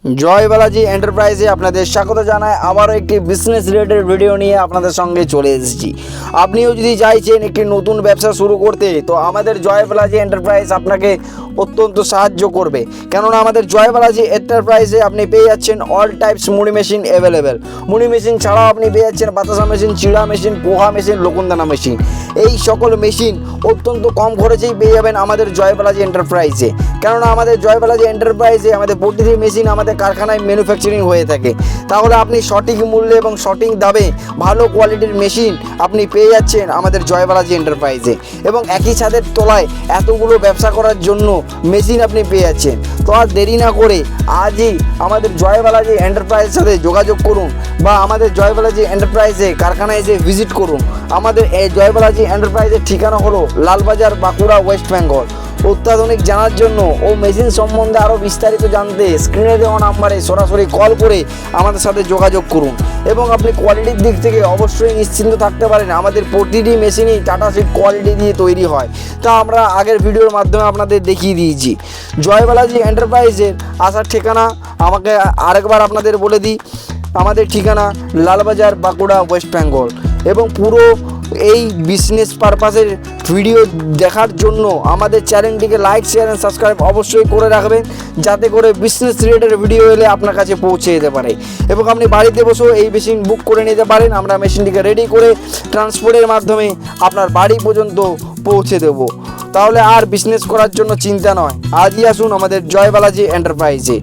জয় বালাজি এন্টারপ্রাইজে আপনাদের স্বাগত জানাই। আবারও একটি বিজনেস রিলেটেড ভিডিও নিয়ে আপনাদের সঙ্গে চলে এসেছি। আপনিও যদি চাইছেন একটি নতুন ব্যবসা শুরু করতে, তো আমাদের জয় বালাজি এন্টারপ্রাইজ আপনাকে অত্যন্ত সাহায্য করবে। কেননা আমাদের জয় বালাজি এন্টারপ্রাইজে আপনি পেয়ে যাচ্ছেন অল টাইপস মুড়ি মেশিন অ্যাভেলেবেল। মুড়ি মেশিন ছাড়াও আপনি পেয়ে যাচ্ছেন বাতাসা মেশিন, চিড়া মেশিন, পোহা মেশিন, লোকনদানা মেশিন। এই সকল মেশিন অত্যন্ত কম খরচেই পেয়ে যাবেন আমাদের জয় বালাজি এন্টারপ্রাইজে। কেননা আমাদের জয় বালাজি এন্টারপ্রাইজে আমাদের প্রতিটি মেশিন আমাদের কারখানায় ম্যানুফ্যাকচারিং হয়ে থাকে। তাহলে আপনি সঠিক মূল্যে এবং সঠিক দামে ভালো কোয়ালিটির মেশিন আপনি পেয়ে যাচ্ছেন আমাদের জয় বালাজি এন্টারপ্রাইজে। এবং একই ছাদের তলায় এতগুলো ব্যবসা করার জন্য মেশিন আপনি পেয়ে যাচ্ছেন। তো আর দেরি না করে আজই আমাদের জয় বালাজি এন্টারপ্রাইজের সাথে যোগাযোগ করুন বা আমাদের জয় বালাজি এন্টারপ্রাইজে কারখানায় এসে ভিজিট করুন। আমাদের এই জয় বালাজি এন্টারপ্রাইজের ঠিকানা হলো লালবাজার, বাঁকুড়া, ওয়েস্ট বেঙ্গল। অত্যাধুনিক জানার জন্য ও মেশিন সম্বন্ধে আরও বিস্তারিত জানতে স্ক্রিনে দেওয়া নাম্বারে সরাসরি কল করে আমাদের সাথে যোগাযোগ করুন। এবং আপনি কোয়ালিটির দিক থেকে অবশ্যই নিশ্চিন্ত থাকতে পারেন, আমাদের প্রতিটি মেশিনই টাটা সিট কোয়ালিটি দিয়ে তৈরি হয়। তা আমরা আগের ভিডিওর মাধ্যমে আপনাদের দেখিয়ে দিয়েছি। জয় বালাজি এন্টারপ্রাইজের আসার ঠিকানা আমাকে আরেকবার আপনাদের বলে দিই। আমাদের ঠিকানা লালবাজার, বাঁকুড়া, ওয়েস্ট বেঙ্গল। এবং পুরো এই বিজনেস পারপাসের ভিডিও দেখার জন্য আমাদের চ্যানেলটিকে লাইক, শেয়ার অ্যান্ড সাবস্ক্রাইব অবশ্যই করে রাখবেন, যাতে করে বিজনেস রিলেটেড ভিডিও এলে আপনার কাছে পৌঁছে যেতে পারে। এবং আপনি বাড়িতে বসেও এই মেশিন বুক করে নিতে পারেন। আমরা মেশিনটিকে রেডি করে ট্রান্সপোর্টের মাধ্যমে আপনার বাড়ি পর্যন্ত পৌঁছে দেব। তাহলে আর বিজনেস করার জন্য চিন্তা নয়, আজই আসুন আমাদের জয় বালাজি এন্টারপ্রাইজে।